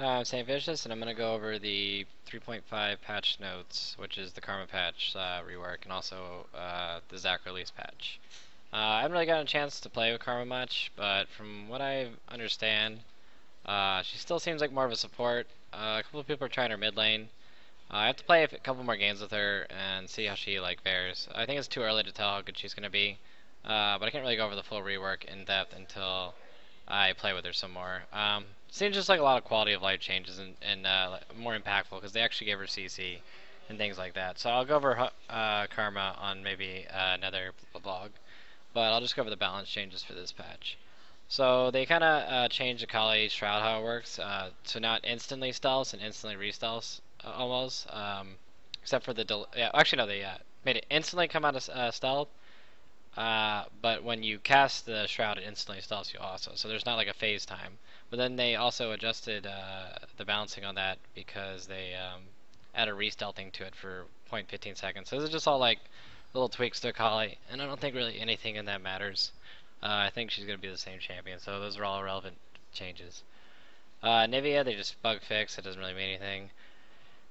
I'm Saintvicious, and I'm going to go over the 3.5 patch notes, which is the Karma patch rework, and also the Zac release patch. I haven't really gotten a chance to play with Karma much, but from what I understand, she still seems like more of a support. A couple of people are trying her mid lane. I have to play a couple more games with her and see how she fares. I think it's too early to tell how good she's going to be, but I can't really go over the full rework in depth until I play with her some more. Seems just like a lot of quality of life changes and more impactful because they actually gave her CC and things like that. So I'll go over Karma on maybe another vlog, but I'll just go over the balance changes for this patch. So they kind of changed Akali's Shroud how it works to not instantly stealth and instantly re-stealth almost, except for the yeah, actually no, they made it instantly come out of stealth, but when you cast the Shroud, it instantly stealths you also. So there's not like a phase time. But then they also adjusted the balancing on that because they added re-stealthing to it for 0.15 seconds. So this is just all like little tweaks to Akali, and I don't think really anything in that matters. I think she's going to be the same champion, so those are all relevant changes. Nivea, they just bug fix. It doesn't really mean anything.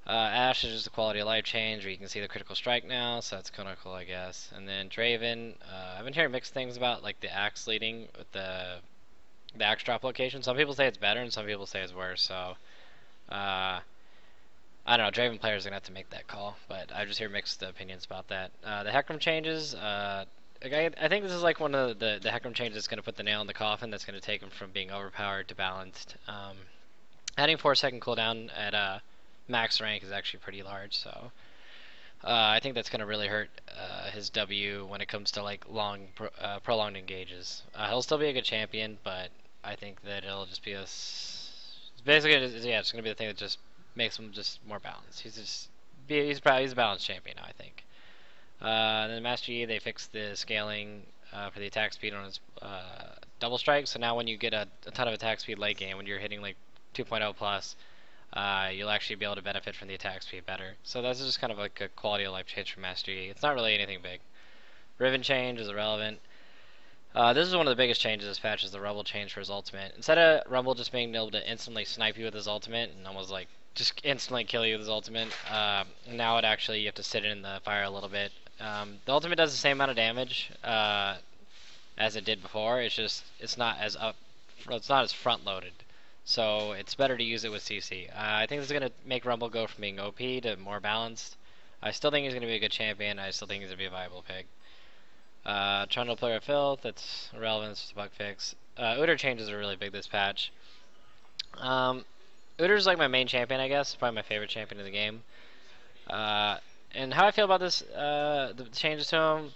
Ashe is just a quality of life change, where you can see the critical strike now, so that's kind of cool, I guess. And then Draven, I've been hearing mixed things about like the axe leading with the axe drop location. Some people say it's better, and some people say it's worse. So I don't know. Draven players are gonna have to make that call, but I just hear mixed opinions about that. The Hecarim changes. I think this is like one of the Hecarim changes that's gonna put the nail in the coffin. That's gonna take him from being overpowered to balanced. Adding 4-second cooldown at max rank is actually pretty large, so I think that's going to really hurt his W when it comes to like prolonged engages. He'll still be a good champion, but I think that it'll just be basically yeah, it's going to be the thing that just makes him just more balanced. He's a balanced champion now, I think. Then Master Yi, they fixed the scaling for the attack speed on his double strike. So now when you get a ton of attack speed late game, when you're hitting like 2.0 plus, you'll actually be able to benefit from the attack speed better. So that's just kind of like a quality of life change for Master Yi. It's not really anything big. Riven change is irrelevant. This is one of the biggest changes this patch is the Rumble change for his ultimate. Instead of Rumble just being able to instantly snipe you with his ultimate and almost like just instantly kill you with his ultimate, now it actually you have to sit in the fire a little bit. The ultimate does the same amount of damage as it did before. It's not as front loaded. So it's better to use it with CC. I think this is going to make Rumble go from being OP to more balanced. I still think he's going to be a good champion. I still think he's going to be a viable pick. Trundle player filth, that's irrelevant, it's just a bug fix. Udyr changes are really big this patch. Udyr's like my main champion, I guess. Probably my favorite champion in the game. And how I feel about this, the changes to him,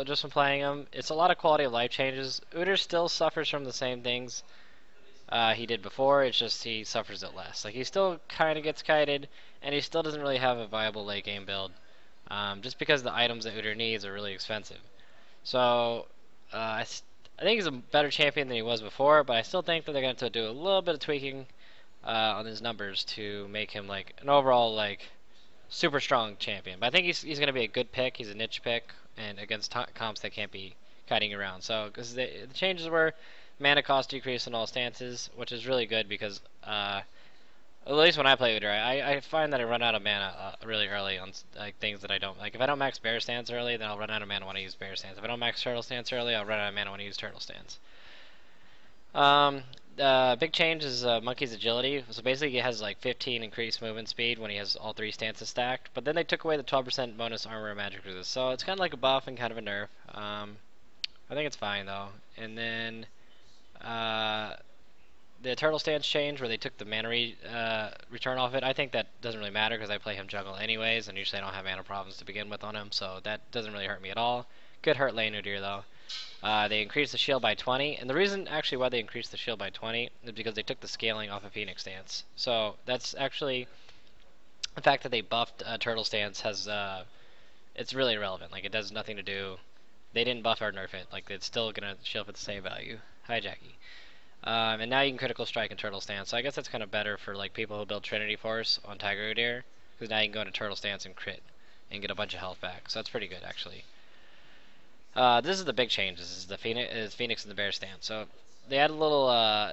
just from playing him, it's a lot of quality of life changes. Udyr still suffers from the same things he did before. It's just he suffers it less. Like he still kind of gets kited, and he still doesn't really have a viable late game build, just because the items that Udyr needs are really expensive. So I think he's a better champion than he was before, but I still think that they're going to do a little bit of tweaking on his numbers to make him like an overall like super strong champion. But I think he's going to be a good pick. He's a niche pick, and against comps that can't be kiting around. So because the changes were mana cost decrease in all stances, which is really good because at least when I play Udyr, I find that I run out of mana really early on like things that I don't like. If I don't max Bear Stance early, then I'll run out of mana when I use Bear Stance. If I don't max Turtle Stance early, I'll run out of mana when I use Turtle Stance. Big change is Monkey's agility. So basically, he has like 15 increased movement speed when he has all three stances stacked. But then they took away the 12% bonus armor and magic resist. So it's kind of like a buff and kind of a nerf. I think it's fine though. And then the turtle stance change where they took the mana return off it, I think that doesn't really matter because I play him jungle anyways, and usually I don't have mana problems to begin with on him, so that doesn't really hurt me at all. Could hurt lane Udyr though. They increased the shield by 20, and the reason actually why they increased the shield by 20 is because they took the scaling off of Phoenix Stance. So that's actually the fact that they buffed Turtle Stance has it's really irrelevant. Like it does nothing to do. They didn't buff or nerf it. Like it's still gonna shield for the same value. Hi Jackie. And now you can critical strike and turtle stance. So I guess that's kind of better for like people who build Trinity Force on Tiger Udyr, because now you can go into turtle stance and crit and get a bunch of health back. So that's pretty good actually. This is the big change. This is the Phoenix and the Bear stance. So they add a little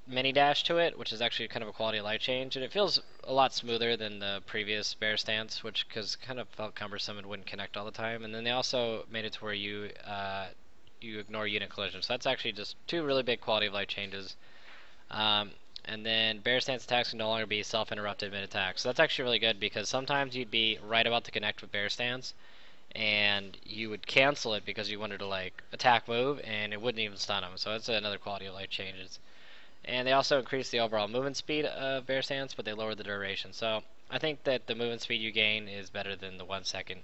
mini dash to it, which is actually kind of a quality of life change, and it feels a lot smoother than the previous bear stance, which cause kind of felt cumbersome and wouldn't connect all the time. And then they also made it to where you ignore unit collision, so that's actually just two really big quality of life changes. Um, and then bear stance attacks can no longer be self-interrupted mid-attack, so that's actually really good because sometimes you'd be right about to connect with bear stance, and you would cancel it because you wanted to like attack move, and it wouldn't even stun them. So that's another quality of life changes. And they also increase the overall movement speed of bear stance, but they lower the duration. So I think that the movement speed you gain is better than the 1 second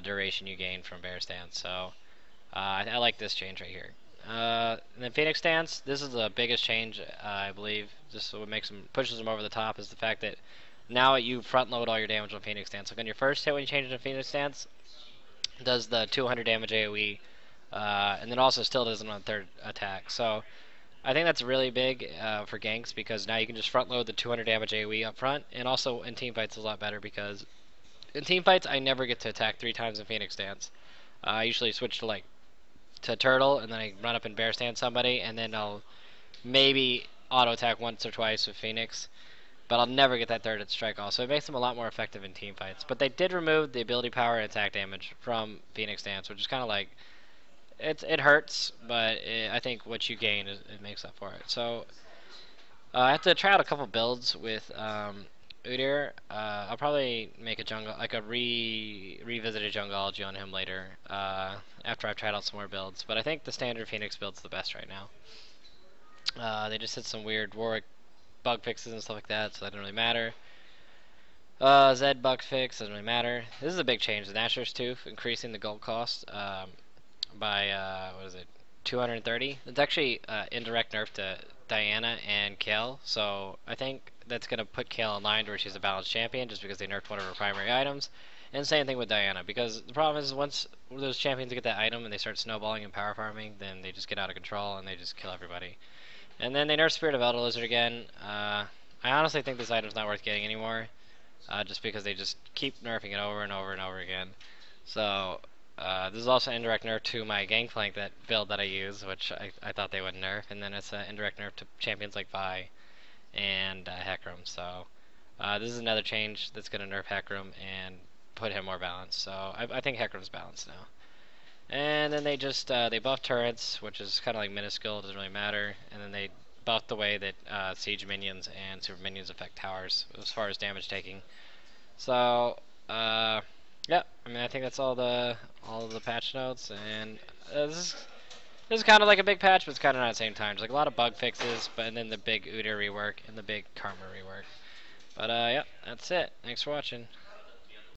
duration you gain from bear stance. So I like this change right here. And then Phoenix stance, this is the biggest change, I believe. Just what makes them pushes them over the top is the fact that now you front load all your damage on Phoenix stance. Like on your first hit when you change it to Phoenix stance, it does the 200 damage AOE, and then also still does it on third attack. So I think that's really big for ganks because now you can just front load the 200 damage AOE up front, and also in team fights is a lot better because in team fights I never get to attack 3 times in Phoenix stance. I usually switch to like to turtle, and then I run up and bear stand somebody, and then I'll maybe auto attack once or twice with Phoenix, but I'll never get that third strike off. So it makes them a lot more effective in team fights. But they did remove the ability power and attack damage from Phoenix stance, which is kind of like it hurts, but I think what you gain it makes up for it. So I have to try out a couple builds with Udyr. I'll probably make a jungle, like a revisited jungleology on him later, after I've tried out some more builds. But I think the standard Phoenix build's the best right now. They just did some weird Warwick bug fixes and stuff like that, so that doesn't really matter. Zed bug fix doesn't really matter. This is a big change. The Nashor's Tooth increasing the gold cost by what is it, 230. It's actually indirect nerf to Diana and Kale, so I think that's gonna put Kale in line where she's a balanced champion, just because they nerfed one of her primary items. And same thing with Diana, because the problem is once those champions get that item and they start snowballing and power farming, then they just get out of control and they just kill everybody. And then they nerf Spirit of Elder Lizard again. I honestly think this item's not worth getting anymore, just because they just keep nerfing it over and over and over again. So this is also an indirect nerf to my Gangplank that build that I use, which I thought they would nerf, and then it's an indirect nerf to champions like Vi and Hecarim. So this is another change that's going to nerf Hecarim and put him more balanced. So I think Hecarim's balanced now. And then they just they buffed turrets, which is kind of like minuscule, doesn't really matter. And then they buffed the way that siege minions and super minions affect towers as far as damage taking. So yeah, I mean I think that's all of the patch notes, and this is kind of like a big patch, but it's kind of not at the same time. There's like a lot of bug fixes, but and then the big Udyr rework and the big Karma rework. But yeah, that's it. Thanks for watching.